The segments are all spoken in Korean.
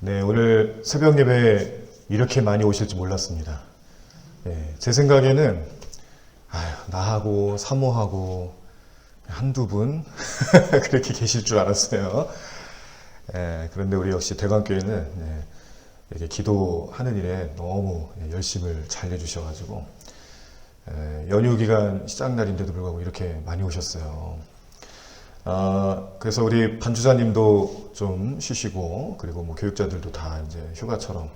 네, 오늘 새벽 예배 이렇게 많이 오실 줄 몰랐습니다. 네, 제 생각에는 나하고 사모하고 한두 분 그렇게 계실 줄 알았어요. 그런데 우리 역시 대관교회는 이렇게 기도하는 일에 너무 열심을 잘 내주셔가지고 연휴 기간 시작날인데도 불구하고 이렇게 많이 오셨어요. 그래서 우리 반주자님도 좀 쉬시고, 그리고 뭐 교육자들도 다 이제 휴가처럼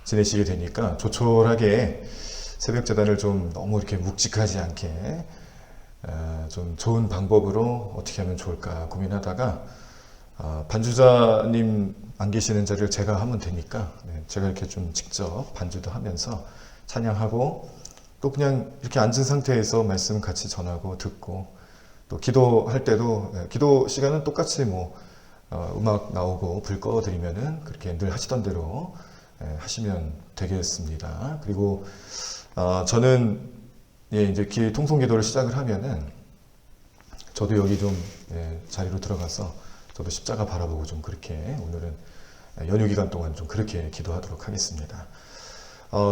지내시게 되니까 조촐하게 새벽 재단을 좀 너무 이렇게 묵직하지 않게 좀 좋은 방법으로 어떻게 하면 좋을까 고민하다가 반주자님 안 계시는 자리를 제가 하면 되니까 제가 이렇게 좀 직접 반주도 하면서 찬양하고 또 그냥 이렇게 앉은 상태에서 말씀 같이 전하고 듣고 또 기도할 때도 기도 시간은 똑같이 뭐 음악 나오고 불 꺼드리면은 그렇게 늘 하시던 대로 하시면 되겠습니다. 그리고 저는 이제 통성 기도를 시작을 하면은 저도 여기 좀 자리로 들어가서 저도 십자가 바라보고 좀 그렇게 오늘은 연휴 기간 동안 좀 그렇게 기도하도록 하겠습니다.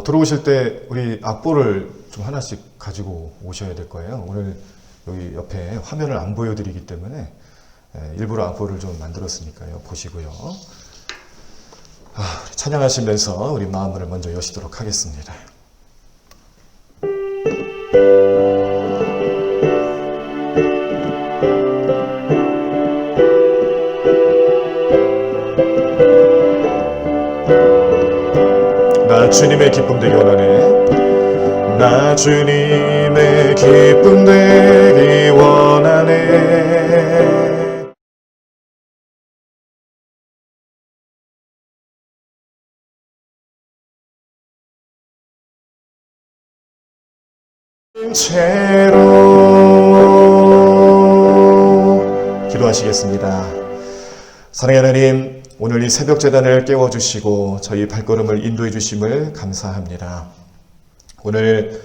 들어오실 때 우리 악보를 좀 하나씩 가지고 오셔야 될 거예요. 오늘 여기 옆에 화면을 안 보여드리기 때문에 일부러 악보를 좀 만들었으니까요. 보시고요. 찬양하시면서 우리 마음을 먼저 여시도록 하겠습니다. 나 주님의 기쁨 되기 원하네. 나 주님의 기쁨 되기 원하네. 채로 기도하시겠습니다. 사랑하는 하나님, 오늘 이 새벽 재단을 깨워주시고 저희 발걸음을 인도해 주심을 감사합니다. 오늘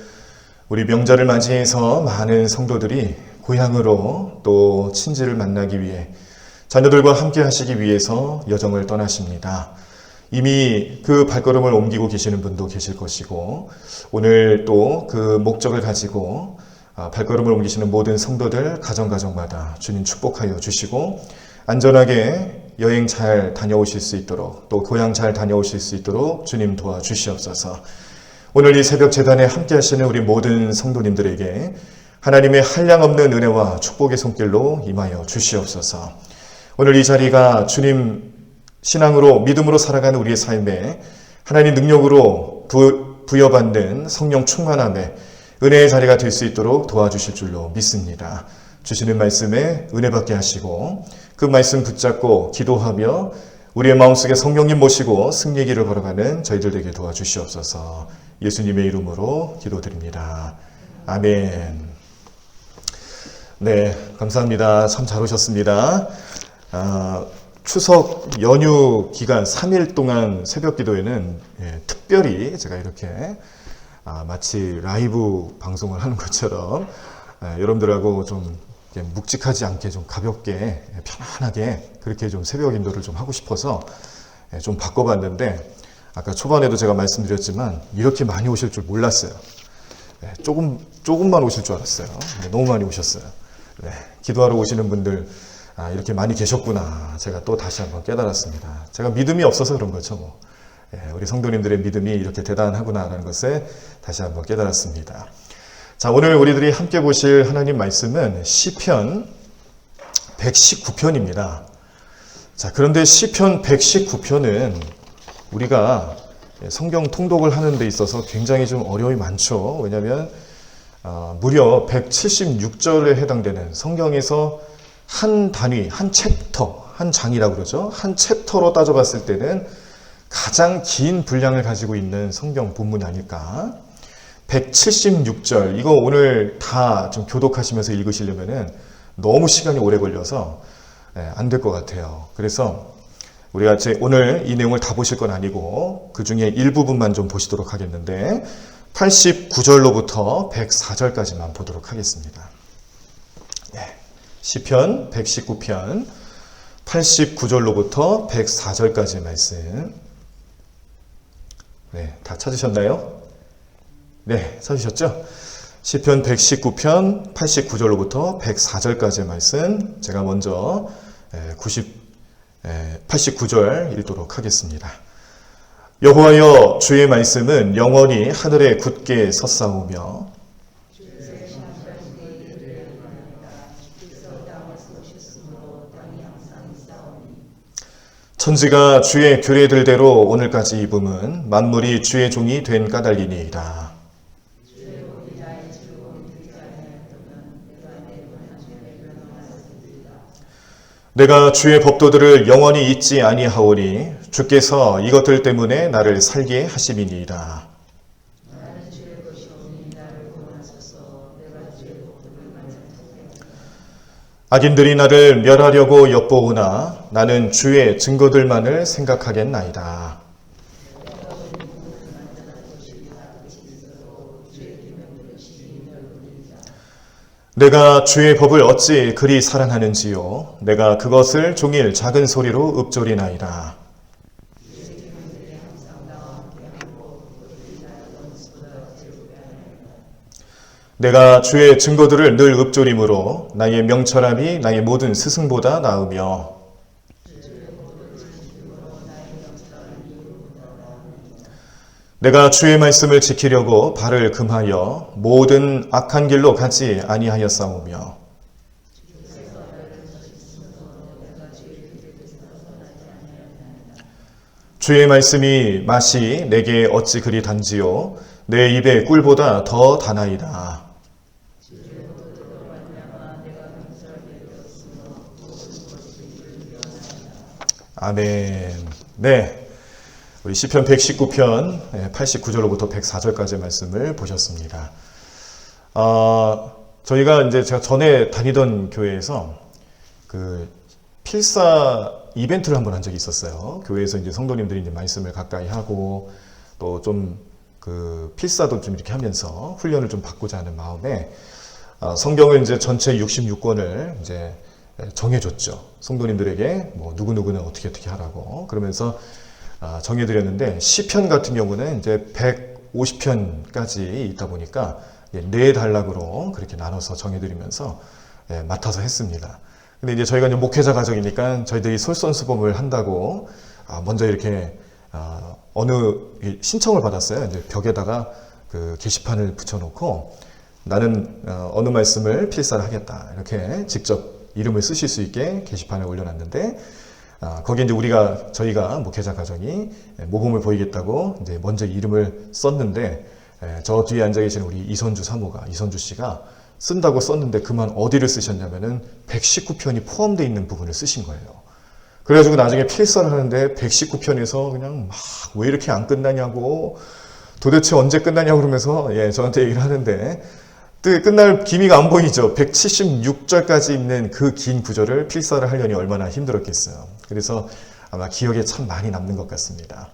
우리 명절을 맞이해서 많은 성도들이 고향으로 또 친지를 만나기 위해 자녀들과 함께 하시기 위해서 여정을 떠나십니다. 이미 그 발걸음을 옮기고 계시는 분도 계실 것이고 오늘 또 그 목적을 가지고 발걸음을 옮기시는 모든 성도들 가정마다 주님 축복하여 주시고 안전하게 여행 잘 다녀오실 수 있도록 또 고향 잘 다녀오실 수 있도록 주님 도와주시옵소서. 오늘 이 새벽 재단에 함께 하시는 우리 모든 성도님들에게 하나님의 한량없는 은혜와 축복의 손길로 임하여 주시옵소서. 오늘 이 자리가 주님 신앙으로 믿음으로 살아가는 우리의 삶에 하나님 능력으로 부여받는 성령 충만함에 은혜의 자리가 될 수 있도록 도와주실 줄로 믿습니다. 주시는 말씀에 은혜 받게 하시고 그 말씀 붙잡고 기도하며 우리의 마음속에 성령님 모시고 승리의 길을 걸어가는 저희들 되게 도와주시옵소서. 예수님의 이름으로 기도드립니다. 아멘. 네, 감사합니다. 참 잘 오셨습니다. 추석 연휴 기간 3일 동안 새벽 기도에는 특별히 제가 이렇게 마치 라이브 방송을 하는 것처럼 여러분들하고 좀 묵직하지 않게 좀 가볍게 편안하게 그렇게 좀 새벽 인도를 좀 하고 싶어서 좀 바꿔봤는데 아까 초반에도 제가 말씀드렸지만 이렇게 많이 오실 줄 몰랐어요. 조금만 오실 줄 알았어요. 너무 많이 오셨어요. 기도하러 오시는 분들 이렇게 많이 계셨구나. 제가 또 다시 한번 깨달았습니다. 제가 믿음이 없어서 그런 거죠. 뭐. 우리 성도님들의 믿음이 이렇게 대단하구나라는 것을 다시 한번 깨달았습니다. 자, 오늘 우리들이 함께 보실 하나님 말씀은 시편 119편입니다. 자, 그런데 시편 119편은 우리가 성경 통독을 하는 데 있어서 굉장히 좀 어려움이 많죠. 왜냐하면 무려 176절에 해당되는 성경에서 한 단위, 한 챕터, 한 장이라고 그러죠. 한 챕터로 따져봤을 때는 가장 긴 분량을 가지고 있는 성경 본문이 아닐까. 176절, 이거 오늘 다 좀 교독하시면서 읽으시려면은 너무 시간이 오래 걸려서 안 될 것 같아요. 그래서 우리가 오늘 이 내용을 다 보실 건 아니고 그 중에 일부분만 좀 보시도록 하겠는데 89절로부터 104절까지만 보도록 하겠습니다. 시편 119편 89절로부터 104절까지 말씀 네, 다 찾으셨나요? 네, 찾으셨죠? 시편 119편 89절로부터 104절까지의 말씀, 제가 먼저 89절 읽도록 하겠습니다. 여호와여, 주의 말씀은 영원히 하늘에 굳게 섰사오며 천지가 주의 규례들대로 오늘까지 입음은 만물이 주의 종이 된 까닭이니이다. 내가 주의 법도들을 영원히 잊지 아니하오니 주께서 이것들 때문에 나를 살게 하심이니이다. 악인들이 나를 멸하려고 엿보으나 나는 주의 증거들만을 생각하겠나이다. 내가 주의 법을 어찌 그리 사랑하는지요. 내가 그것을 종일 작은 소리로 읊조리나이다. 내가 주의 증거들을 늘 읊조림으로 나의 명철함이 나의 모든 스승보다 나으며 내가 주의 말씀을 지키려고 발을 금하여 모든 악한 길로 가지 아니하였사오며 주의 말씀이 맛이 내게 어찌 그리 단지요 내 입에 꿀보다 더 다나이다. 아멘. 네, 우리 시편 119편 89절로부터 104절까지의 말씀을 보셨습니다. 저희가 이제 제가 전에 다니던 교회에서 그 필사 이벤트를 한번 한 적이 있었어요. 교회에서 이제 성도님들이 이제 말씀을 가까이 하고 또 좀 그 필사도 좀 이렇게 하면서 훈련을 좀 받고자 하는 마음에 성경을 이제 전체 66권을 이제 정해줬죠. 성도님들에게 뭐 누구누구는 어떻게 하라고 그러면서 정해드렸는데 시편 같은 경우는 이제 150편까지 있다 보니까 4단락으로 그렇게 나눠서 정해드리면서 맡아서 했습니다. 근데 이제 저희가 이제 목회자 가정이니까 저희들이 솔선수범을 한다고 먼저 이렇게 어느 신청을 받았어요. 이제 벽에다가 그 게시판을 붙여놓고 나는 어느 말씀을 필사를 하겠다 이렇게 직접 이름을 쓰실 수 있게 게시판에 올려놨는데 거기에 이제 저희가 목회자 가정이 모범을 보이겠다고 이제 먼저 이름을 썼는데 저 뒤에 앉아 계시는 우리 이선주 씨가 쓴다고 썼는데 그만 어디를 쓰셨냐면은 119편이 포함되어 있는 부분을 쓰신 거예요. 그래가지고 나중에 필사를 하는데 119편에서 그냥 막 왜 이렇게 안 끝나냐고 도대체 언제 끝나냐고 그러면서 저한테 얘기를 하는데 끝날 기미가 안 보이죠. 176절까지 있는 그 긴 구절을 필사를 하려니 얼마나 힘들었겠어요. 그래서 아마 기억에 참 많이 남는 것 같습니다.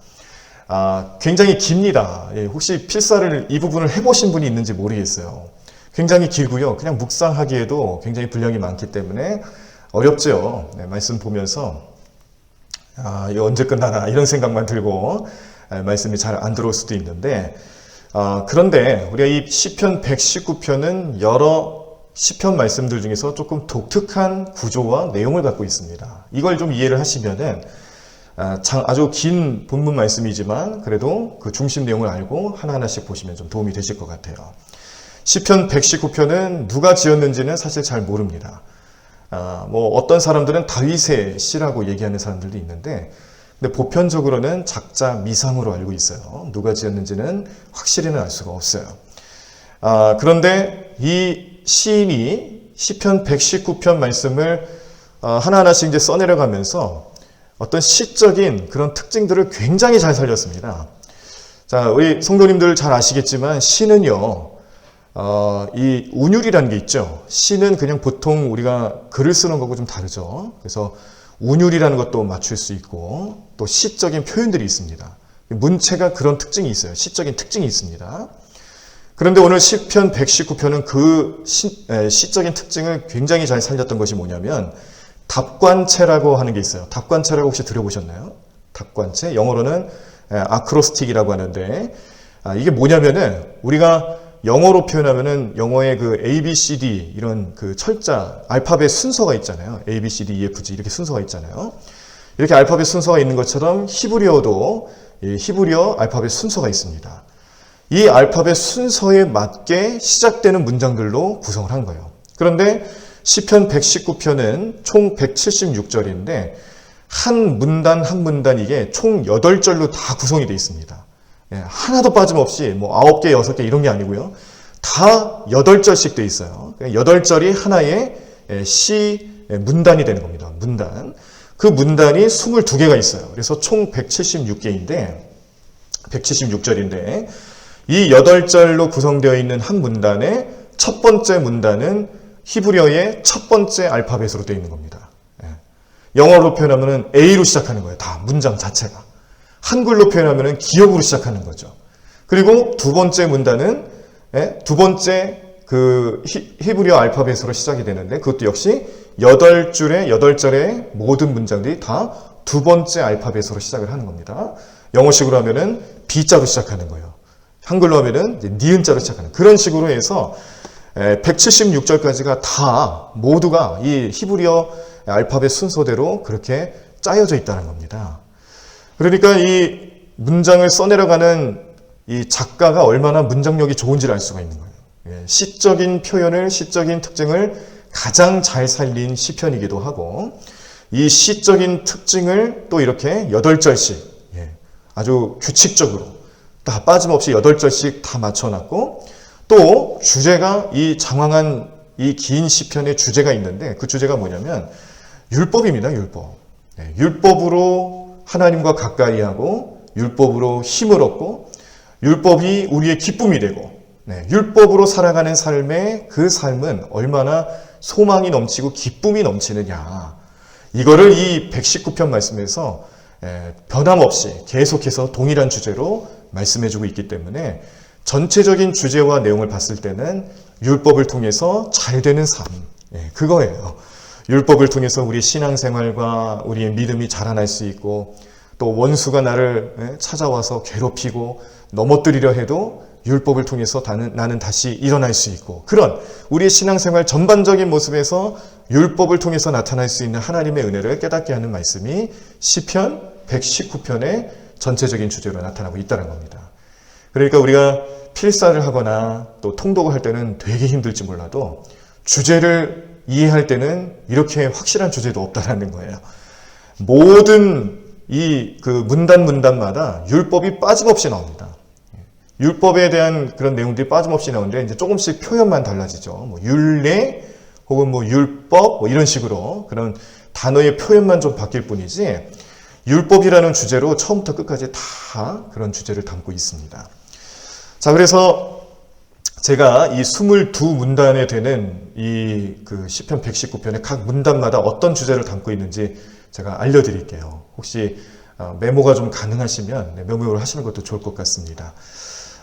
굉장히 깁니다. 혹시 필사를 이 부분을 해보신 분이 있는지 모르겠어요. 굉장히 길고요. 그냥 묵상하기에도 굉장히 분량이 많기 때문에 어렵죠. 말씀 보면서 이거 언제 끝나나 이런 생각만 들고 말씀이 잘 안 들어올 수도 있는데 그런데 우리가 이 시편 119편은 여러 시편 말씀들 중에서 조금 독특한 구조와 내용을 갖고 있습니다. 이걸 좀 이해를 하시면은 아주 긴 본문 말씀이지만 그래도 그 중심 내용을 알고 하나하나씩 보시면 좀 도움이 되실 것 같아요. 시편 119편은 누가 지었는지는 사실 잘 모릅니다. 뭐 어떤 사람들은 다윗의 시라고 얘기하는 사람들도 있는데 근데 보편적으로는 작자 미상으로 알고 있어요. 누가 지었는지는 확실히는 알 수가 없어요. 그런데 이 시인이 시편 119편 말씀을 하나하나씩 이제 써내려가면서 어떤 시적인 그런 특징들을 굉장히 잘 살렸습니다. 자, 우리 성도님들 잘 아시겠지만 시는요, 이 운율이라는 게 있죠. 시는 그냥 보통 우리가 글을 쓰는 거고 좀 다르죠. 그래서 운율이라는 것도 맞출 수 있고 또 시적인 표현들이 있습니다. 문체가 그런 특징이 있어요. 시적인 특징이 있습니다. 그런데 오늘 시편 119편은 그 시적인 특징을 굉장히 잘 살렸던 것이 뭐냐면 답관체라고 하는 게 있어요. 답관체라고 혹시 들어보셨나요? 답관체, 영어로는 아크로스틱이라고 하는데, 이게 뭐냐면은 우리가 영어로 표현하면은 영어의 그 A, B, C, D 이런 그 철자, 알파벳 순서가 있잖아요. A, B, C, D, E, F, G 이렇게 순서가 있잖아요. 이렇게 알파벳 순서가 있는 것처럼 히브리어도 히브리어 알파벳 순서가 있습니다. 이 알파벳 순서에 맞게 시작되는 문장들로 구성을 한 거예요. 그런데 시편 119편은 총 176절인데 한 문단 한 문단 이게 총 8절로 다 구성이 되어 있습니다. 하나도 빠짐없이 뭐 9개, 6개 이런 게 아니고요. 다 8절씩 되어 있어요. 8절이 하나의 시 문단이 되는 겁니다. 문단. 그 문단이 22개가 있어요. 그래서 총 176개인데 176절인데 이 8절로 구성되어 있는 한 문단의 첫 번째 문단은 히브리어의 첫 번째 알파벳으로 되어 있는 겁니다. 영어로 표현하면 A로 시작하는 거예요. 다 문장 자체가. 한글로 표현하면 기역으로 시작하는 거죠. 그리고 두 번째 문단은 두 번째 그 히브리어 알파벳으로 시작이 되는데 그것도 역시 8줄에 8절의 모든 문장들이 다 두 번째 알파벳으로 시작을 하는 겁니다. 영어식으로 하면은 B자로 시작하는 거예요. 한글로 하면은 니은자로 시작하는 그런 식으로 해서 176절까지가 다 모두가 이 히브리어 알파벳 순서대로 그렇게 짜여져 있다는 겁니다. 그러니까 이 문장을 써내려가는 이 작가가 얼마나 문장력이 좋은지를 알 수가 있는 거예요. 시적인 표현을, 시적인 특징을 가장 잘 살린 시편이기도 하고 이 시적인 특징을 또 이렇게 8절씩 아주 규칙적으로 다 빠짐없이 8절씩 다 맞춰놨고 또 주제가 이 장황한 이 긴 시편의 주제가 있는데 그 주제가 뭐냐면 율법입니다. 율법. 율법으로 하나님과 가까이 하고 율법으로 힘을 얻고 율법이 우리의 기쁨이 되고 율법으로 살아가는 삶의 그 삶은 얼마나 소망이 넘치고 기쁨이 넘치느냐. 이거를 이 119편 말씀에서 변함없이 계속해서 동일한 주제로 말씀해주고 있기 때문에 전체적인 주제와 내용을 봤을 때는 율법을 통해서 잘 되는 삶, 그거예요. 율법을 통해서 우리 신앙생활과 우리의 믿음이 자라날 수 있고 또 원수가 나를 찾아와서 괴롭히고 넘어뜨리려 해도 율법을 통해서 나는 다시 일어날 수 있고 그런 우리의 신앙생활 전반적인 모습에서 율법을 통해서 나타날 수 있는 하나님의 은혜를 깨닫게 하는 말씀이 시편 119편의 전체적인 주제로 나타나고 있다는 겁니다. 그러니까 우리가 필사를 하거나 또 통독을 할 때는 되게 힘들지 몰라도 주제를 이해할 때는 이렇게 확실한 주제도 없다라는 거예요. 모든 이 그 문단마다 율법이 빠짐없이 나옵니다. 율법에 대한 그런 내용들이 빠짐없이 나오는데 이제 조금씩 표현만 달라지죠. 뭐 율례 혹은 뭐 율법 뭐 이런 식으로 그런 단어의 표현만 좀 바뀔 뿐이지 율법이라는 주제로 처음부터 끝까지 다 그런 주제를 담고 있습니다. 자, 그래서 제가 이 22문단에 되는 이 그 시편 119편의 각 문단마다 어떤 주제를 담고 있는지 제가 알려드릴게요. 혹시 메모가 좀 가능하시면 메모를 하시는 것도 좋을 것 같습니다.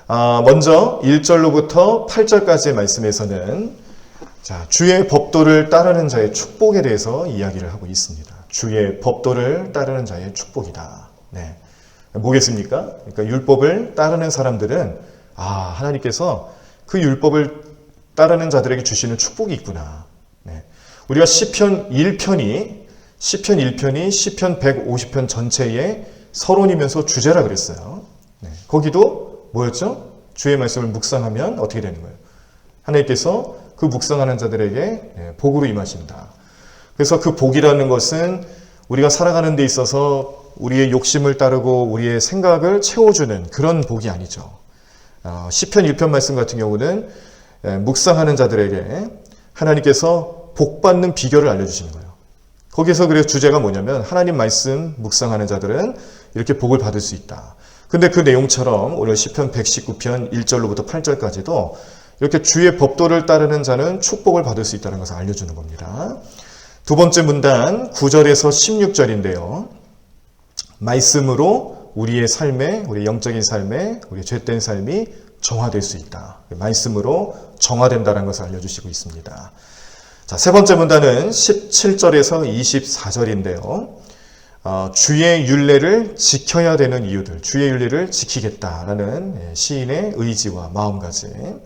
먼저 1절로부터 8절까지의 말씀에서는 자, 주의 법도를 따르는 자의 축복에 대해서 이야기를 하고 있습니다. 주의 법도를 따르는 자의 축복이다. 네. 뭐겠습니까? 그러니까 율법을 따르는 사람들은 하나님께서 그 율법을 따르는 자들에게 주시는 축복이 있구나. 네. 우리가 시편 1편이 시편 150편 전체의 서론이면서 주제라 그랬어요. 네. 거기도 뭐였죠? 주의 말씀을 묵상하면 어떻게 되는 거예요? 하나님께서 그 묵상하는 자들에게 복으로 임하신다. 그래서 그 복이라는 것은 우리가 살아가는 데 있어서 우리의 욕심을 따르고 우리의 생각을 채워주는 그런 복이 아니죠. 시편 1편 말씀 같은 경우는 묵상하는 자들에게 하나님께서 복받는 비결을 알려주시는 거예요. 거기서 그래서 주제가 뭐냐면 하나님 말씀 묵상하는 자들은 이렇게 복을 받을 수 있다. 근데 그 내용처럼 오늘 시편 119편 1절로부터 8절까지도 이렇게 주의 법도를 따르는 자는 축복을 받을 수 있다는 것을 알려주는 겁니다. 두 번째 문단 9절에서 16절인데요. 말씀으로 우리의 삶에, 우리 영적인 삶에, 우리 죄된 삶이 정화될 수 있다. 말씀으로 정화된다는 것을 알려주시고 있습니다. 자, 세 번째 문단은 17절에서 24절인데요. 주의 율례를 지켜야 되는 이유들, 주의 율례를 지키겠다라는 시인의 의지와 마음가짐.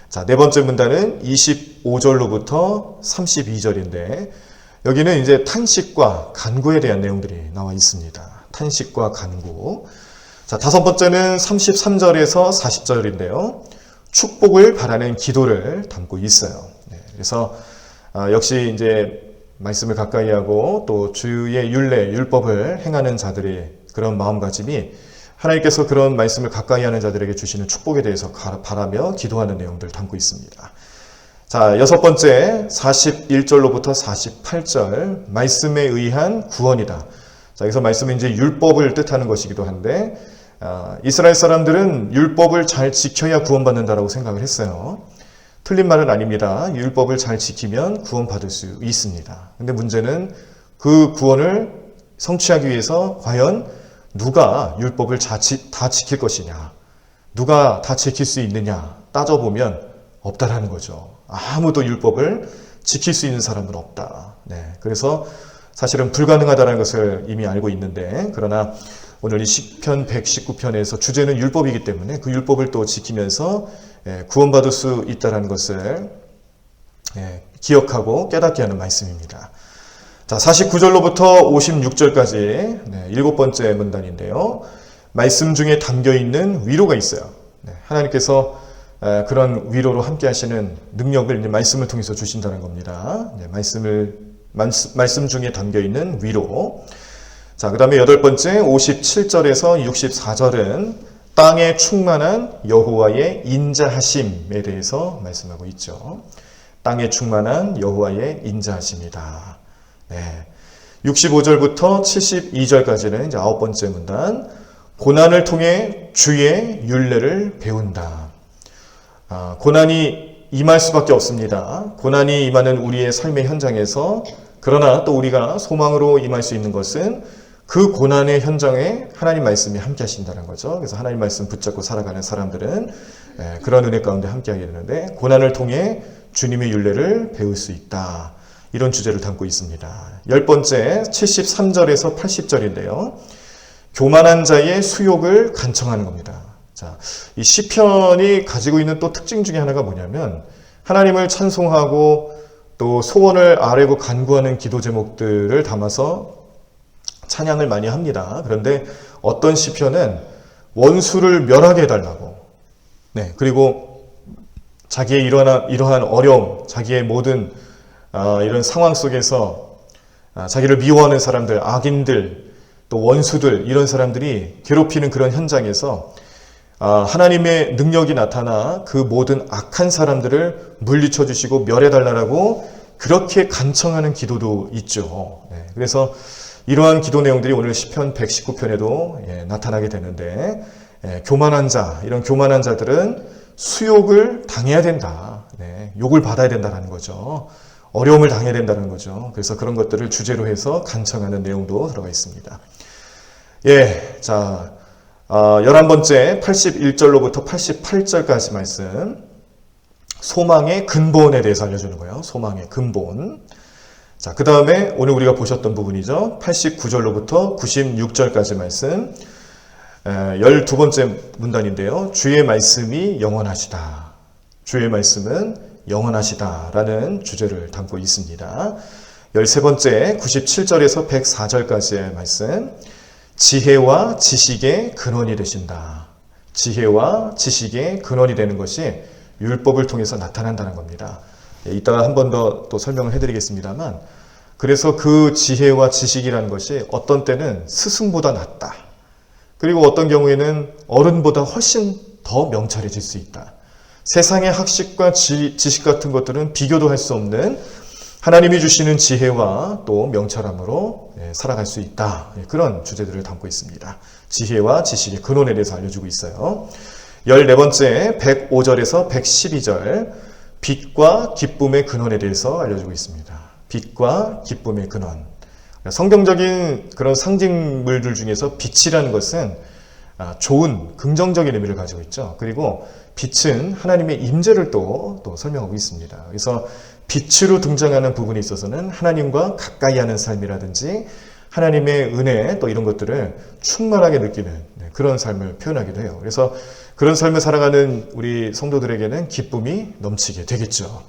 자, 네 번째 문단은 25절로부터 32절인데 여기는 이제 탄식과 간구에 대한 내용들이 나와 있습니다. 탄식과 간구. 자, 다섯 번째는 33절에서 40절인데요. 축복을 바라는 기도를 담고 있어요. 그래서 역시 이제 말씀을 가까이 하고 또 주의 율례, 율법을 행하는 자들의 그런 마음가짐이 하나님께서 그런 말씀을 가까이 하는 자들에게 주시는 축복에 대해서 바라며 기도하는 내용들을 담고 있습니다. 자, 여섯 번째 41절로부터 48절 말씀에 의한 구원이다. 자, 여기서 말씀은 이제 율법을 뜻하는 것이기도 한데 이스라엘 사람들은 율법을 잘 지켜야 구원받는다라고 생각을 했어요. 틀린 말은 아닙니다. 율법을 잘 지키면 구원받을 수 있습니다. 근데 문제는 그 구원을 성취하기 위해서 과연 누가 율법을 다 지킬 것이냐, 누가 다 지킬 수 있느냐 따져보면 없다라는 거죠. 아무도 율법을 지킬 수 있는 사람은 없다. 그래서 사실은 불가능하다는 것을 이미 알고 있는데, 그러나 오늘 이 시편 119편에서 주제는 율법이기 때문에 그 율법을 또 지키면서 구원받을 수 있다는 것을 기억하고 깨닫게 하는 말씀입니다. 자, 49절로부터 56절까지 일곱 번째 문단인데요. 말씀 중에 담겨있는 위로가 있어요. 하나님께서 그런 위로로 함께 하시는 능력을 이제 말씀을 통해서 주신다는 겁니다. 말씀 중에 담겨있는 위로. 자, 그 다음에 여덟 번째 57절에서 64절은 땅에 충만한 여호와의 인자하심에 대해서 말씀하고 있죠. 땅에 충만한 여호와의 인자하심이다. 65절부터 72절까지는 이제 아홉 번째 문단, 고난을 통해 주의 율례를 배운다. 고난이 임할 수밖에 없습니다. 고난이 임하는 우리의 삶의 현장에서, 그러나 또 우리가 소망으로 임할 수 있는 것은 그 고난의 현장에 하나님 말씀이 함께 하신다는 거죠. 그래서 하나님 말씀 붙잡고 살아가는 사람들은 그런 은혜 가운데 함께 하게 되는데, 고난을 통해 주님의 율례를 배울 수 있다. 이런 주제를 담고 있습니다. 열 번째 73절에서 80절인데요. 교만한 자의 수욕을 간청하는 겁니다. 자, 이 시편이 가지고 있는 또 특징 중에 하나가 뭐냐면, 하나님을 찬송하고 또 소원을 아뢰고 간구하는 기도 제목들을 담아서 찬양을 많이 합니다. 그런데 어떤 시편은 원수를 멸하게 해달라고, 그리고 자기의 이러한 어려움, 자기의 모든 이런 상황 속에서 자기를 미워하는 사람들, 악인들, 또 원수들, 이런 사람들이 괴롭히는 그런 현장에서 하나님의 능력이 나타나 그 모든 악한 사람들을 물리쳐 주시고 멸해달라고 그렇게 간청하는 기도도 있죠. 그래서 이러한 기도 내용들이 오늘 시편 119편에도 나타나게 되는데, 교만한 자, 이런 교만한 자들은 수욕을 당해야 된다. 욕을 받아야 된다는 거죠. 어려움을 당해야 된다는 거죠. 그래서 그런 것들을 주제로 해서 간청하는 내용도 들어가 있습니다. 자, 11번째 81절로부터 88절까지 말씀, 소망의 근본에 대해서 알려주는 거예요. 소망의 근본. 자, 그 다음에 오늘 우리가 보셨던 부분이죠. 89절로부터 96절까지 말씀, 12번째 문단인데요. 주의 말씀이 영원하시다. 주의 말씀은 영원하시다라는 주제를 담고 있습니다. 13번째 97절에서 104절까지의 말씀, 지혜와 지식의 근원이 되신다. 지혜와 지식의 근원이 되는 것이 율법을 통해서 나타난다는 겁니다. 이따가 한 번 더 또 설명을 해드리겠습니다만, 그래서 그 지혜와 지식이라는 것이 어떤 때는 스승보다 낫다. 그리고 어떤 경우에는 어른보다 훨씬 더 명철해질 수 있다. 세상의 학식과 지식 같은 것들은 비교도 할 수 없는 하나님이 주시는 지혜와 또 명철함으로 살아갈 수 있다. 그런 주제들을 담고 있습니다. 지혜와 지식의 근원에 대해서 알려주고 있어요. 14번째 105절에서 112절, 빛과 기쁨의 근원에 대해서 알려주고 있습니다. 빛과 기쁨의 근원. 성경적인 그런 상징물들 중에서 빛이라는 것은 좋은 긍정적인 의미를 가지고 있죠. 그리고 빛은 하나님의 임재를 또 설명하고 있습니다. 그래서 빛으로 등장하는 부분에 있어서는 하나님과 가까이 하는 삶이라든지 하나님의 은혜 또 이런 것들을 충만하게 느끼는 그런 삶을 표현하기도 해요. 그래서 그런 삶을 살아가는 우리 성도들에게는 기쁨이 넘치게 되겠죠.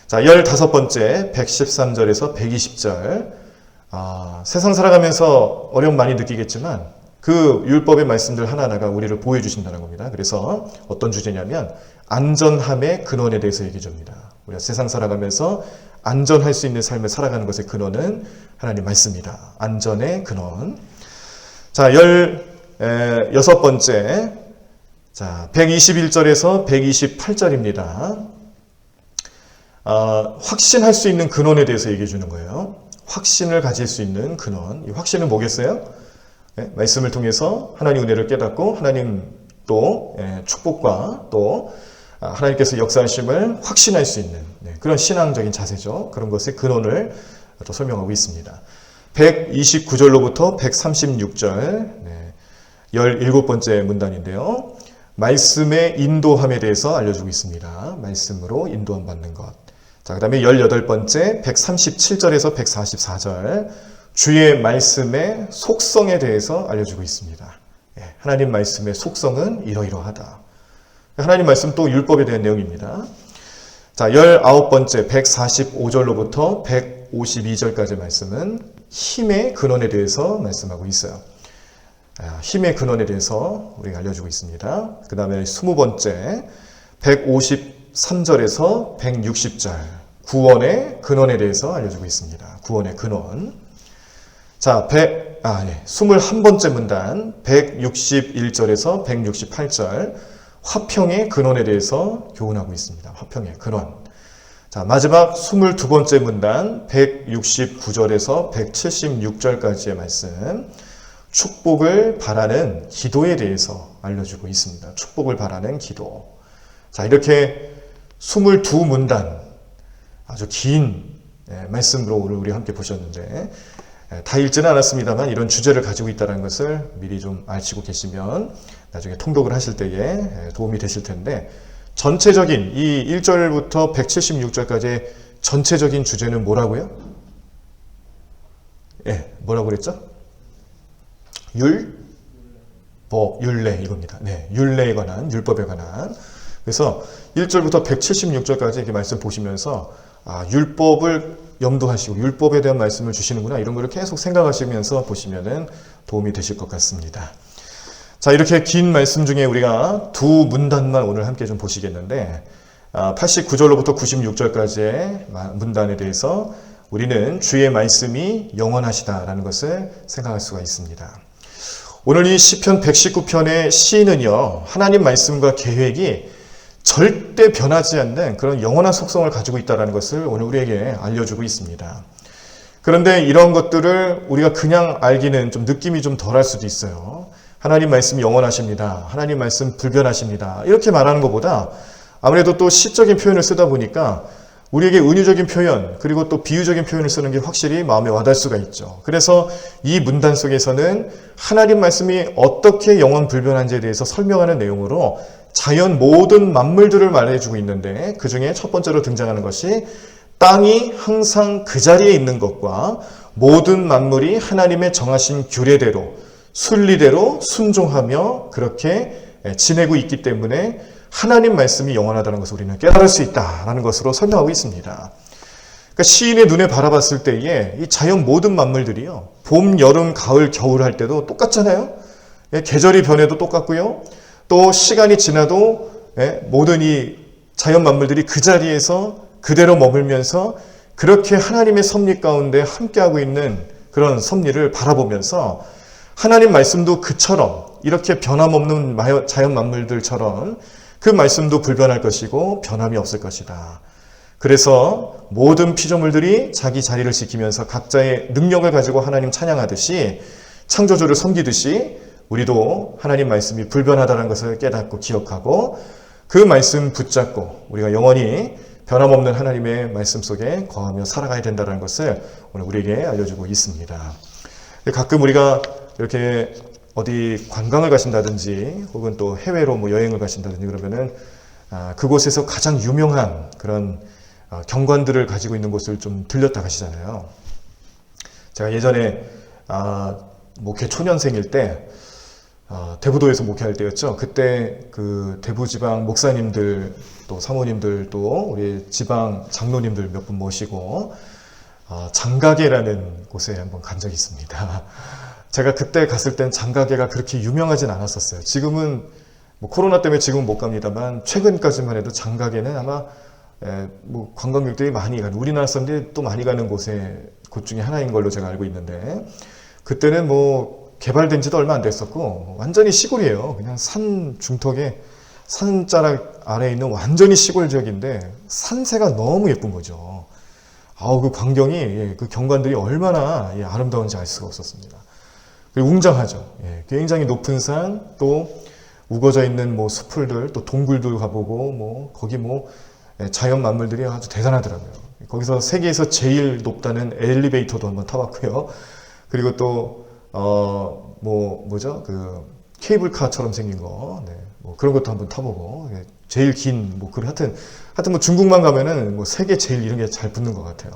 자, 15번째 113절에서 120절. 세상 살아가면서 어려움 많이 느끼겠지만 그 율법의 말씀들 하나하나가 우리를 보호해 주신다는 겁니다. 그래서 어떤 주제냐면 안전함의 근원에 대해서 얘기해 줍니다. 우리가 세상 살아가면서 안전할 수 있는 삶을 살아가는 것의 근원은 하나님 말씀입니다. 안전의 근원. 자, 16번째. 자, 121절에서 128절입니다. 확신할 수 있는 근원에 대해서 얘기해 주는 거예요. 확신을 가질 수 있는 근원. 이 확신은 뭐겠어요? 네, 말씀을 통해서 하나님 은혜를 깨닫고 하나님 또 축복과 또 하나님께서 역사하심을 확신할 수 있는 그런 신앙적인 자세죠. 그런 것의 근원을 또 설명하고 있습니다. 129절로부터 136절 17번째 문단인데요. 말씀의 인도함에 대해서 알려주고 있습니다. 말씀으로 인도함 받는 것. 자, 그 다음에 18번째 137절에서 144절 주의 말씀의 속성에 대해서 알려주고 있습니다. 하나님 말씀의 속성은 이러이러하다. 하나님 말씀 또 율법에 대한 내용입니다. 자, 19번째 145절로부터 152절까지 말씀은 힘의 근원에 대해서 말씀하고 있어요. 힘의 근원에 대해서 우리가 알려주고 있습니다. 그 다음에 20번째 153절에서 160절 구원의 근원에 대해서 알려주고 있습니다. 구원의 근원. 자, 21번째 문단 161절에서 168절 화평의 근원에 대해서 교훈하고 있습니다. 화평의 근원. 자, 마지막 22번째 문단 169절에서 176절까지의 말씀 축복을 바라는 기도에 대해서 알려주고 있습니다. 축복을 바라는 기도. 자, 이렇게 22문단 아주 긴 말씀으로 오늘 우리 함께 보셨는데 다 읽지는 않았습니다만 이런 주제를 가지고 있다는 것을 미리 좀 알고 계시면 나중에 통독을 하실 때에 도움이 되실 텐데 전체적인 이 1절부터 176절까지의 전체적인 주제는 뭐라고요? 뭐라고 그랬죠? 율례 이겁니다. 율례에 관한, 율법에 관한. 그래서 1절부터 176절까지 이렇게 말씀 보시면서 율법을 염두하시고 율법에 대한 말씀을 주시는구나 이런 거를 계속 생각하시면서 보시면은 도움이 되실 것 같습니다. 자, 이렇게 긴 말씀 중에 우리가 두 문단만 오늘 함께 좀 보시겠는데 89절로부터 96절까지의 문단에 대해서 우리는 주의 말씀이 영원하시다라는 것을 생각할 수가 있습니다. 오늘 이 시편 119편의 시인은요, 하나님 말씀과 계획이 절대 변하지 않는 그런 영원한 속성을 가지고 있다는 것을 오늘 우리에게 알려주고 있습니다. 그런데 이런 것들을 우리가 그냥 알기는 좀 느낌이 좀 덜할 수도 있어요. 하나님 말씀이 영원하십니다. 하나님 말씀 불변하십니다. 이렇게 말하는 것보다 아무래도 또 시적인 표현을 쓰다 보니까 우리에게 은유적인 표현 그리고 또 비유적인 표현을 쓰는 게 확실히 마음에 와닿을 수가 있죠. 그래서 이 문단 속에서는 하나님 말씀이 어떻게 영원 불변한지에 대해서 설명하는 내용으로 자연 모든 만물들을 말해주고 있는데 그 중에 첫 번째로 등장하는 것이 땅이 항상 그 자리에 있는 것과 모든 만물이 하나님의 정하신 규례대로 순리대로 순종하며 그렇게 지내고 있기 때문에 하나님 말씀이 영원하다는 것을 우리는 깨달을 수 있다는 것으로 설명하고 있습니다. 그러니까 시인의 눈에 바라봤을 때에 이 자연 모든 만물들이요, 봄, 여름, 가을, 겨울 할 때도 똑같잖아요. 계절이 변해도 똑같고요. 또 시간이 지나도 모든 이 자연 만물들이 그 자리에서 그대로 머물면서 그렇게 하나님의 섭리 가운데 함께하고 있는 그런 섭리를 바라보면서 하나님 말씀도 그처럼 이렇게 변함없는 자연 만물들처럼 그 말씀도 불변할 것이고 변함이 없을 것이다. 그래서 모든 피조물들이 자기 자리를 지키면서 각자의 능력을 가지고 하나님 찬양하듯이 창조주를 섬기듯이 우리도 하나님 말씀이 불변하다는 것을 깨닫고 기억하고 그 말씀 붙잡고 우리가 영원히 변함없는 하나님의 말씀 속에 거하며 살아가야 된다는 것을 오늘 우리에게 알려주고 있습니다. 가끔 우리가 이렇게 어디 관광을 가신다든지 혹은 또 해외로 여행을 가신다든지 그러면은 그곳에서 가장 유명한 그런 경관들을 가지고 있는 곳을 좀 들렸다 가시잖아요. 제가 예전에 목회 초년생일 때 대부도에서 목회할 때였죠. 그때 그 대부 지방 목사님들 또 사모님들 또 우리 지방 장로님들 몇 분 모시고 장가게라는 곳에 한번 간 적이 있습니다. 제가 그때 갔을 땐 장가게가 그렇게 유명하진 않았었어요. 지금은 뭐 코로나 때문에 지금은 못 갑니다만 최근까지만 해도 장가게는 아마 뭐 관광객들이 많이 가는, 우리나라 사람들이 또 많이 가는 곳 중에 하나인 걸로 제가 알고 있는데, 그때는 뭐 개발된 지도 얼마 안 됐었고 완전히 시골이에요. 그냥 산 중턱에 산자락 아래에 있는 완전히 시골 지역인데 산세가 너무 예쁜 거죠. 그 광경이, 그 경관들이 얼마나 아름다운지 알 수가 없었습니다. 그리고 웅장하죠. 굉장히 높은 산, 또 우거져 있는 뭐 숲풀들, 또 동굴들 가보고, 뭐 거기 뭐 자연 만물들이 아주 대단하더라고요. 거기서 세계에서 제일 높다는 엘리베이터도 한번 타봤고요. 그리고 또 그 케이블카처럼 생긴 거, 뭐 그런 것도 한번 타보고, 제일 긴 뭐 하여튼 뭐 중국만 가면은 뭐 세계 제일 이런 게 잘 붙는 것 같아요.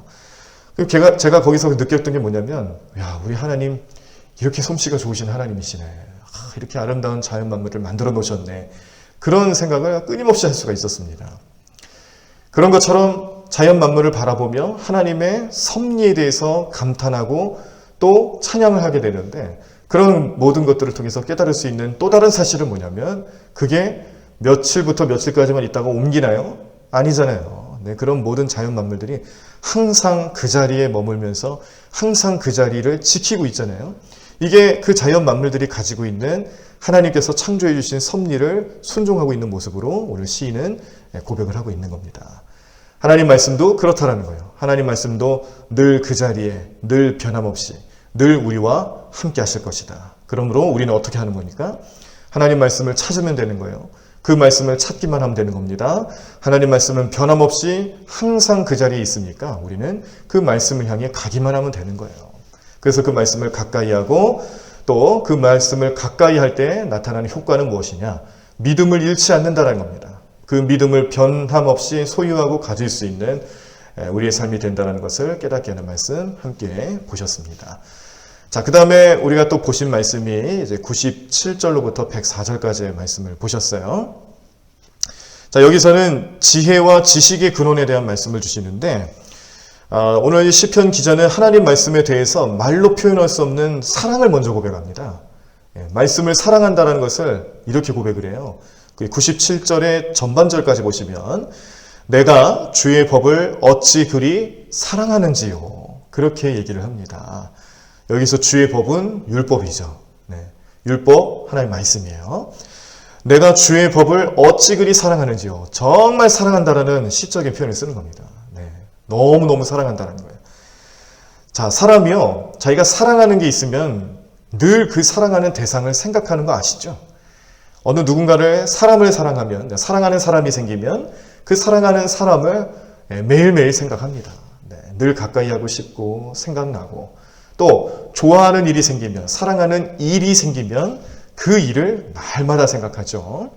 그리고 제가 거기서 느꼈던 게 뭐냐면, 야, 우리 하나님 이렇게 솜씨가 좋으신 하나님이시네. 이렇게 아름다운 자연 만물을 만들어 놓으셨네. 그런 생각을 끊임없이 할 수가 있었습니다. 그런 것처럼 자연 만물을 바라보며 하나님의 섭리에 대해서 감탄하고 또 찬양을 하게 되는데, 그런 모든 것들을 통해서 깨달을 수 있는 또 다른 사실은 뭐냐면, 그게 며칠부터 며칠까지만 있다가 옮기나요? 아니잖아요. 그런 모든 자연 만물들이 항상 그 자리에 머물면서 항상 그 자리를 지키고 있잖아요. 이게 그 자연 만물들이 가지고 있는 하나님께서 창조해 주신 섭리를 순종하고 있는 모습으로 오늘 시인은 고백을 하고 있는 겁니다. 하나님 말씀도 그렇다라는 거예요. 하나님 말씀도 늘 그 자리에, 늘 변함없이, 늘 우리와 함께 하실 것이다. 그러므로 우리는 어떻게 하는 거니까? 하나님 말씀을 찾으면 되는 거예요. 그 말씀을 찾기만 하면 되는 겁니다. 하나님 말씀은 변함없이 항상 그 자리에 있으니까 우리는 그 말씀을 향해 가기만 하면 되는 거예요. 그래서 그 말씀을 가까이 하고, 또 그 말씀을 가까이 할 때 나타나는 효과는 무엇이냐? 믿음을 잃지 않는다는 겁니다. 그 믿음을 변함없이 소유하고 가질 수 있는 우리의 삶이 된다는 것을 깨닫게 하는 말씀 함께 보셨습니다. 자, 그 다음에 우리가 또 보신 말씀이 이제 97절로부터 104절까지의 말씀을 보셨어요. 자, 여기서는 지혜와 지식의 근원에 대한 말씀을 주시는데, 오늘 이 시편 기자는 하나님 말씀에 대해서 말로 표현할 수 없는 사랑을 먼저 고백합니다. 말씀을 사랑한다는 것을 이렇게 고백을 해요. 97절의 전반절까지 보시면, 내가 주의 법을 어찌 그리 사랑하는지요. 그렇게 얘기를 합니다. 여기서 주의 법은 율법이죠. 율법, 하나님 말씀이에요. 내가 주의 법을 어찌 그리 사랑하는지요. 정말 사랑한다라는 시적인 표현을 쓰는 겁니다. 너무너무 사랑한다는 거예요. 자, 사람이요, 자기가 사랑하는 게 있으면 늘 그 사랑하는 대상을 생각하는 거 아시죠? 어느 누군가를, 사람을 사랑하면, 사랑하는 사람이 생기면 그 사랑하는 사람을 매일매일 생각합니다. 늘 가까이 하고 싶고 생각나고, 또 좋아하는 일이 생기면, 사랑하는 일이 생기면 그 일을 날마다 생각하죠.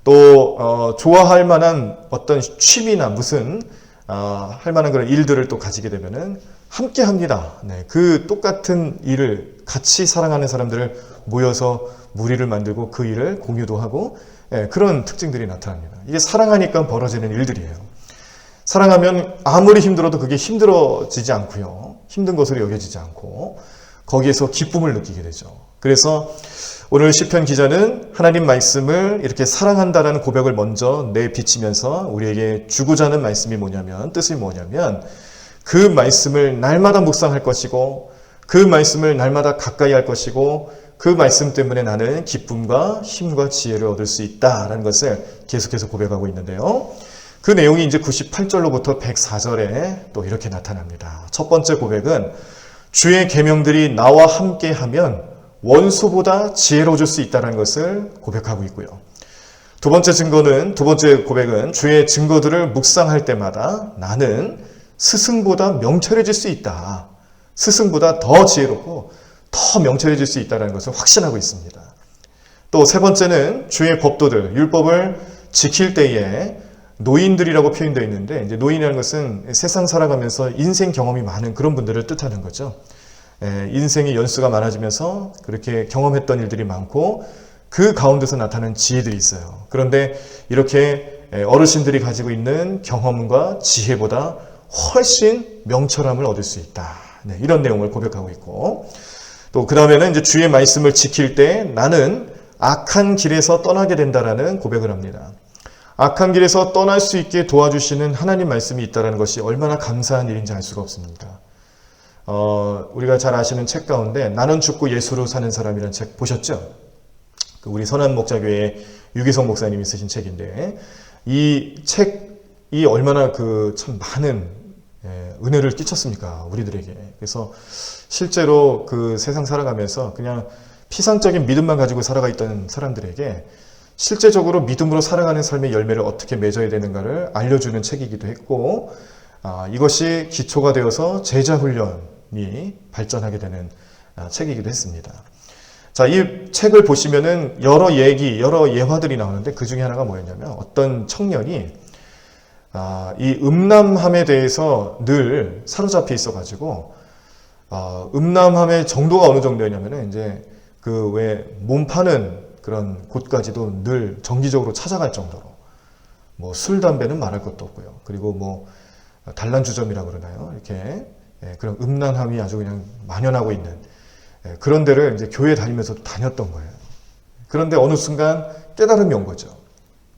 또 좋아할 만한 어떤 취미나 무슨 할 만한 그런 일들을 또 가지게 되면은 함께 합니다. 그 똑같은 일을 같이 사랑하는 사람들을 모여서 무리를 만들고 그 일을 공유도 하고, 그런 특징들이 나타납니다. 이게 사랑하니까 벌어지는 일들이에요. 사랑하면 아무리 힘들어도 그게 힘들어지지 않고요. 힘든 것으로 여겨지지 않고 거기에서 기쁨을 느끼게 되죠. 그래서 오늘 시편 기자는 하나님 말씀을 이렇게 사랑한다라는 고백을 먼저 내비치면서 우리에게 주고자 하는 말씀이 뭐냐면, 뜻이 뭐냐면, 그 말씀을 날마다 묵상할 것이고, 그 말씀을 날마다 가까이 할 것이고, 그 말씀 때문에 나는 기쁨과 힘과 지혜를 얻을 수 있다라는 것을 계속해서 고백하고 있는데요. 그 내용이 이제 98절로부터 104절에 또 이렇게 나타납니다. 첫 번째 고백은 주의 계명들이 나와 함께 하면 원수보다 지혜로워질 수 있다는 것을 고백하고 있고요. 두 번째 고백은 주의 증거들을 묵상할 때마다 나는 스승보다 명철해질 수 있다. 스승보다 더 지혜롭고 더 명철해질 수 있다는 것을 확신하고 있습니다. 또 세 번째는 주의 법도들, 율법을 지킬 때에 노인들이라고 표현되어 있는데, 이제 노인이라는 것은 세상 살아가면서 인생 경험이 많은 그런 분들을 뜻하는 거죠. 인생의 연수가 많아지면서 그렇게 경험했던 일들이 많고 그 가운데서 나타나는 지혜들이 있어요. 그런데 이렇게 어르신들이 가지고 있는 경험과 지혜보다 훨씬 명철함을 얻을 수 있다. 이런 내용을 고백하고 있고, 또 그 다음에는 이제 주의 말씀을 지킬 때 나는 악한 길에서 떠나게 된다라는 고백을 합니다. 악한 길에서 떠날 수 있게 도와주시는 하나님 말씀이 있다는 것이 얼마나 감사한 일인지 알 수가 없습니다. 우리가 잘 아시는 책 가운데 나는 죽고 예수로 사는 사람이라는 책 보셨죠? 우리 선한 목자교회 유기성 목사님이 쓰신 책인데, 이 책이 얼마나 참 많은 은혜를 끼쳤습니까? 우리들에게. 그래서 실제로 그 세상 살아가면서 그냥 피상적인 믿음만 가지고 살아가 있던 사람들에게 실제적으로 믿음으로 살아가는 삶의 열매를 어떻게 맺어야 되는가를 알려주는 책이기도 했고, 이것이 기초가 되어서 제자 훈련이 발전하게 되는 책이기도 했습니다. 자, 이 책을 보시면은 여러 예화들이 나오는데 그 중에 하나가 뭐였냐면 어떤 청년이 이 음란함에 대해서 늘 사로잡혀 있어가지고 음란함의 정도가 어느 정도였냐면은 이제 그 왜 몸 파는 그런 곳까지도 늘 정기적으로 찾아갈 정도로 뭐 술, 담배는 말할 것도 없고요. 그리고 뭐 단란주점이라고 그러나요? 이렇게 그런 음란함이 아주 그냥 만연하고 있는 그런 데를 이제 교회 다니면서 다녔던 거예요. 그런데 어느 순간 깨달음이 온 거죠.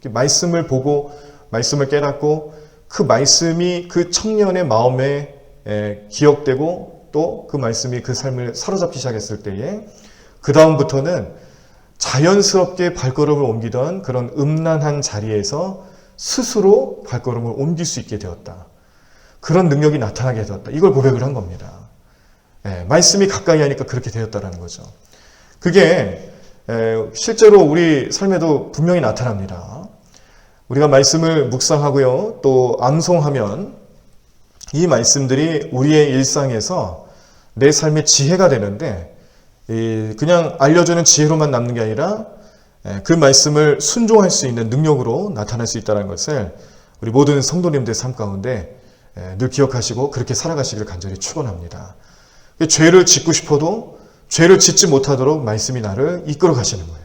말씀을 보고 말씀을 깨닫고 그 말씀이 그 청년의 마음에 기억되고 또 그 말씀이 그 삶을 사로잡기 시작했을 때에 그 다음부터는 자연스럽게 발걸음을 옮기던 그런 음란한 자리에서 스스로 발걸음을 옮길 수 있게 되었다. 그런 능력이 나타나게 되었다. 이걸 고백을 한 겁니다. 말씀이 가까이 하니까 그렇게 되었다라는 거죠. 그게 실제로 우리 삶에도 분명히 나타납니다. 우리가 말씀을 묵상하고요, 또 암송하면 이 말씀들이 우리의 일상에서 내 삶의 지혜가 되는데 그냥 알려주는 지혜로만 남는 게 아니라 그 말씀을 순종할 수 있는 능력으로 나타날 수 있다는 것을 우리 모든 성도님들의 삶 가운데 늘 기억하시고 그렇게 살아가시기를 간절히 축원합니다. 죄를 짓고 싶어도 죄를 짓지 못하도록 말씀이 나를 이끌어 가시는 거예요.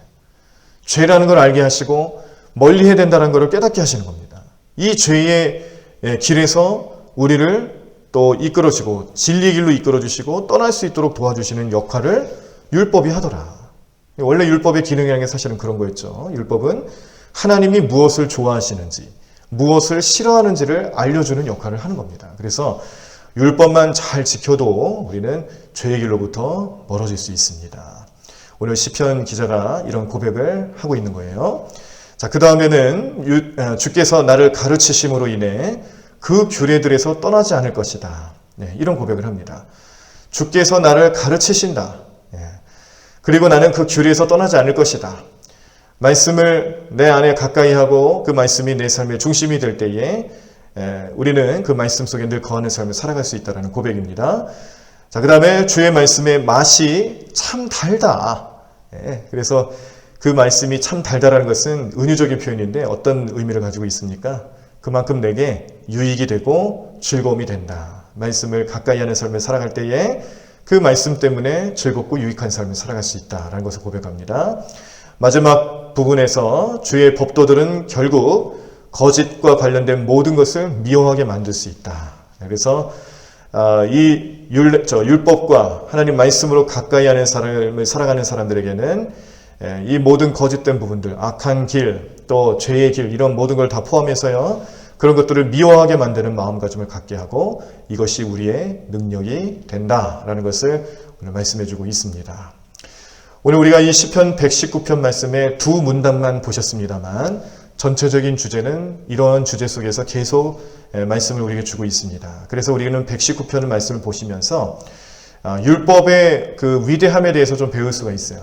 죄라는 걸 알게 하시고 멀리 해야 된다는 것을 깨닫게 하시는 겁니다. 이 죄의 길에서 우리를 또 이끌어주고 진리의 길로 이끌어주시고 떠날 수 있도록 도와주시는 역할을 율법이 하더라. 원래 율법의 기능이라는 게 사실은 그런 거였죠. 율법은 하나님이 무엇을 좋아하시는지 무엇을 싫어하는지를 알려주는 역할을 하는 겁니다. 그래서 율법만 잘 지켜도 우리는 죄의 길로부터 멀어질 수 있습니다. 오늘 시편 기자가 이런 고백을 하고 있는 거예요. 자, 그 다음에는 주께서 나를 가르치심으로 인해 그 규례들에서 떠나지 않을 것이다. 이런 고백을 합니다. 주께서 나를 가르치신다. 그리고 나는 그 규례에서 떠나지 않을 것이다. 말씀을 내 안에 가까이 하고 그 말씀이 내 삶의 중심이 될 때에 우리는 그 말씀 속에 늘 거하는 삶을 살아갈 수 있다는 고백입니다. 자, 그 다음에 주의 말씀의 맛이 참 달다. 그래서 그 말씀이 참 달다라는 것은 은유적인 표현인데 어떤 의미를 가지고 있습니까? 그만큼 내게 유익이 되고 즐거움이 된다. 말씀을 가까이 하는 삶을 살아갈 때에 그 말씀 때문에 즐겁고 유익한 삶을 살아갈 수 있다라는 것을 고백합니다. 마지막 부분에서 주의 법도들은 결국 거짓과 관련된 모든 것을 미워하게 만들 수 있다. 그래서 이 율법과 하나님 말씀으로 가까이 하는 삶을 살아가는 사람들에게는 이 모든 거짓된 부분들, 악한 길, 또 죄의 길 이런 모든 걸 다 포함해서요. 그런 것들을 미워하게 만드는 마음가짐을 갖게 하고 이것이 우리의 능력이 된다라는 것을 오늘 말씀해주고 있습니다. 오늘 우리가 이 시편 119편 말씀의 두 문단만 보셨습니다만 전체적인 주제는 이러한 주제 속에서 계속 말씀을 우리에게 주고 있습니다. 그래서 우리는 119편의 말씀을 보시면서 율법의 그 위대함에 대해서 좀 배울 수가 있어요.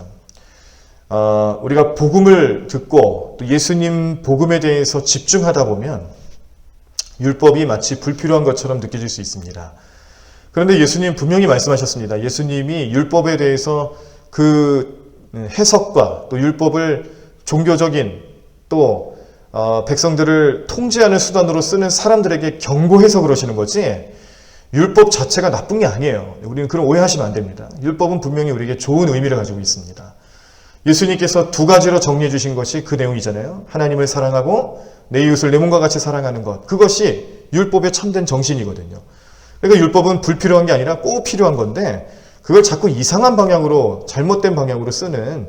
우리가 복음을 듣고 또 예수님 복음에 대해서 집중하다 보면 율법이 마치 불필요한 것처럼 느껴질 수 있습니다. 그런데 예수님 분명히 말씀하셨습니다. 예수님이 율법에 대해서 그 해석과 또 율법을 종교적인 또 백성들을 통제하는 수단으로 쓰는 사람들에게 경고해서 그러시는 거지 율법 자체가 나쁜 게 아니에요. 우리는 그런 오해하시면 안 됩니다. 율법은 분명히 우리에게 좋은 의미를 가지고 있습니다. 예수님께서 두 가지로 정리해 주신 것이 그 내용이잖아요. 하나님을 사랑하고 내 이웃을 내 몸과 같이 사랑하는 것. 그것이 율법의 참된 정신이거든요. 그러니까 율법은 불필요한 게 아니라 꼭 필요한 건데 그걸 자꾸 이상한 방향으로 잘못된 방향으로 쓰는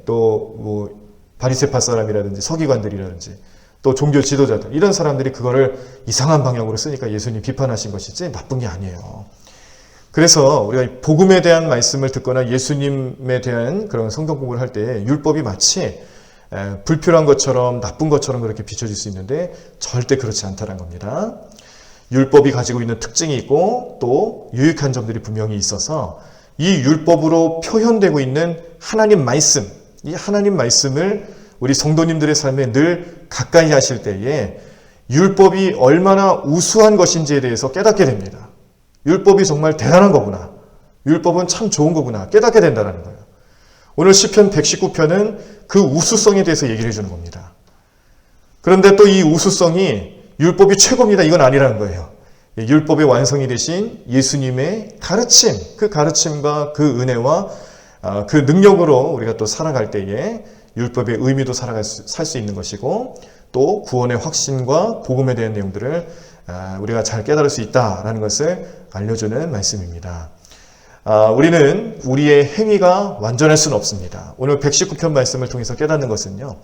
또 뭐 바리새파 사람이라든지 서기관들이라든지 또 종교 지도자들 이런 사람들이 그거를 이상한 방향으로 쓰니까 예수님 비판하신 것이지 나쁜 게 아니에요. 그래서 우리가 복음에 대한 말씀을 듣거나 예수님에 대한 그런 성경 공부를 할 때 율법이 마치 불필요한 것처럼 나쁜 것처럼 그렇게 비춰질 수 있는데 절대 그렇지 않다는 겁니다. 율법이 가지고 있는 특징이 있고 또 유익한 점들이 분명히 있어서 이 율법으로 표현되고 있는 하나님 말씀, 이 하나님 말씀을 우리 성도님들의 삶에 늘 가까이 하실 때에 율법이 얼마나 우수한 것인지에 대해서 깨닫게 됩니다. 율법이 정말 대단한 거구나. 율법은 참 좋은 거구나. 깨닫게 된다는 거예요. 오늘 시편 119편은 그 우수성에 대해서 얘기를 해주는 겁니다. 그런데 또 이 우수성이 율법이 최고입니다. 이건 아니라는 거예요. 율법의 완성이 되신 예수님의 가르침, 그 가르침과 그 은혜와 그 능력으로 우리가 또 살아갈 때에 율법의 의미도 살 수 있는 것이고 또 구원의 확신과 복음에 대한 내용들을 우리가 잘 깨달을 수 있다라는 것을 알려주는 말씀입니다. 우리는 우리의 행위가 완전할 수는 없습니다. 오늘 119편 말씀을 통해서 깨닫는 것은요.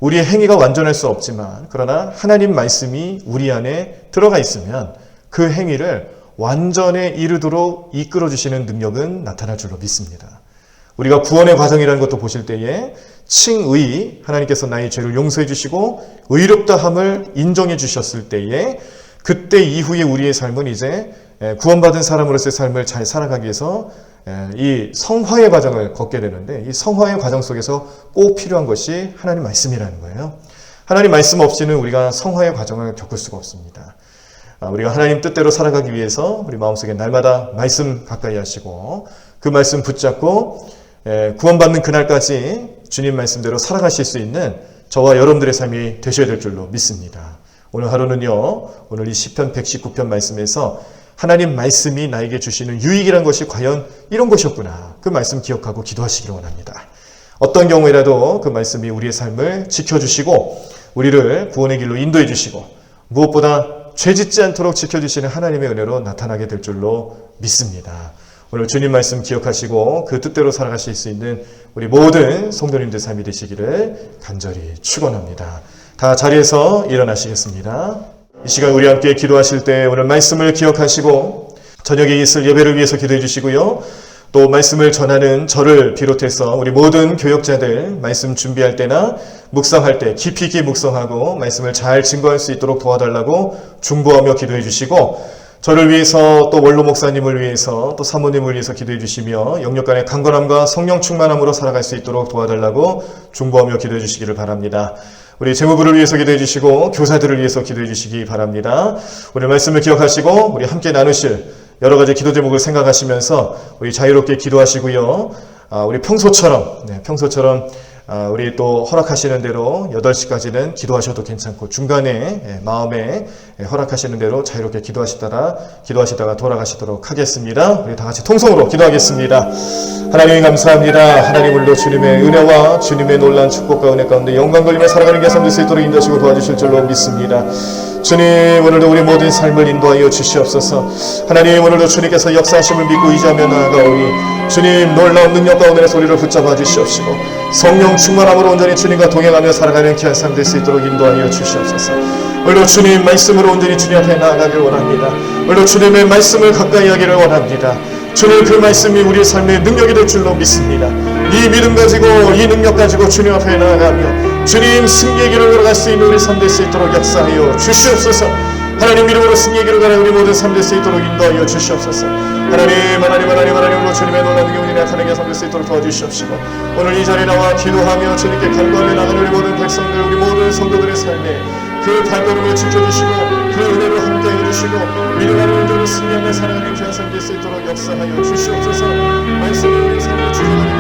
우리의 행위가 완전할 수 없지만 그러나 하나님 말씀이 우리 안에 들어가 있으면 그 행위를 완전에 이르도록 이끌어주시는 능력은 나타날 줄로 믿습니다. 우리가 구원의 과정이라는 것도 보실 때에 칭의, 하나님께서 나의 죄를 용서해 주시고 의롭다함을 인정해 주셨을 때에 그때 이후에 우리의 삶은 이제 구원받은 사람으로서의 삶을 잘 살아가기 위해서 이 성화의 과정을 걷게 되는데 이 성화의 과정 속에서 꼭 필요한 것이 하나님 말씀이라는 거예요. 하나님 말씀 없이는 우리가 성화의 과정을 겪을 수가 없습니다. 우리가 하나님 뜻대로 살아가기 위해서 우리 마음속에 날마다 말씀 가까이 하시고 그 말씀 붙잡고 구원받는 그날까지 주님 말씀대로 살아가실 수 있는 저와 여러분들의 삶이 되셔야 될 줄로 믿습니다. 오늘 하루는요, 오늘 이 시편 119편 말씀에서 하나님 말씀이 나에게 주시는 유익이란 것이 과연 이런 것이었구나. 그 말씀 기억하고 기도하시기를 원합니다. 어떤 경우에라도 그 말씀이 우리의 삶을 지켜주시고 우리를 구원의 길로 인도해 주시고 무엇보다 죄짓지 않도록 지켜주시는 하나님의 은혜로 나타나게 될 줄로 믿습니다. 오늘 주님 말씀 기억하시고 그 뜻대로 살아가실 수 있는 우리 모든 성도님들 삶이 되시기를 간절히 축원합니다. 다 자리에서 일어나시겠습니다. 이 시간 우리 함께 기도하실 때 오늘 말씀을 기억하시고 저녁에 있을 예배를 위해서 기도해 주시고요. 또 말씀을 전하는 저를 비롯해서 우리 모든 교역자들 말씀 준비할 때나 묵상할 때 깊이 있게 묵상하고 말씀을 잘 증거할 수 있도록 도와달라고 중보하며 기도해 주시고 저를 위해서 또 원로 목사님을 위해서 또 사모님을 위해서 기도해 주시며 영육간의 강건함과 성령 충만함으로 살아갈 수 있도록 도와달라고 중보하며 기도해 주시기를 바랍니다. 우리 재무부를 위해서 기도해 주시고 교사들을 위해서 기도해 주시기 바랍니다. 우리 말씀을 기억하시고 우리 함께 나누실 여러 가지 기도 제목을 생각하시면서 우리 자유롭게 기도하시고요. 우리 평소처럼 우리 또 허락하시는 대로 8시까지는 기도하셔도 괜찮고 중간에 마음에 허락하시는 대로 자유롭게 기도하시다가 돌아가시도록 하겠습니다. 우리 다 같이 통성으로 기도하겠습니다. 하나님 감사합니다. 하나님 오늘도 주님의 은혜와 주님의 놀라운 축복과 은혜 가운데 영광 돌리며 살아가는 게 될 수 있도록 인도하시고 도와주실 줄로 믿습니다. 주님 오늘도 우리 모든 삶을 인도하여 주시옵소서. 하나님 오늘도 주님께서 역사하심을 믿고 의지하며 나아가오니 주님 놀라운 능력 가운데서 우리를 붙잡아 주시옵시고 성령 충만함으로 온전히 주님과 동행하며 살아가는 귀한 삶 될 수 있도록 인도하여 주시옵소서. 오늘도 주님 말씀으로 온전히 주님 앞에 나아가길 원합니다. 오늘도 주님의 말씀을 가까이 하기를 원합니다. 주님 그 말씀이 우리의 삶의 능력이 될 줄로 믿습니다. 이 믿음 가지고 이 능력 가지고 주님 앞에 나아가며 주님 승리의 길을 걸어갈 수 있는 우리 삶 될 수 있도록 역사하여 주시옵소서. 하나님 이름으로 승리의 길을 가는 우리 모든 삶 될 수 있도록 인도하여 주시옵소서. 하나님으로 주님의 놀라운 능력이 나타나게 삶 될 수 있도록 도와주시옵시고 오늘 이 자리에 나와 기도하며 주님께 간구하며 나가는 우리 모든 백성들 우리 모든 성도들의 삶에 그 발걸음을 지켜주시고 그 은혜로 함께 해주시고 믿음하는 은혜로 승리하며 살아가는 귀한 삶 될 수 있도록 역사하여 주시옵소서. 말씀이 우리 삶을 주장하는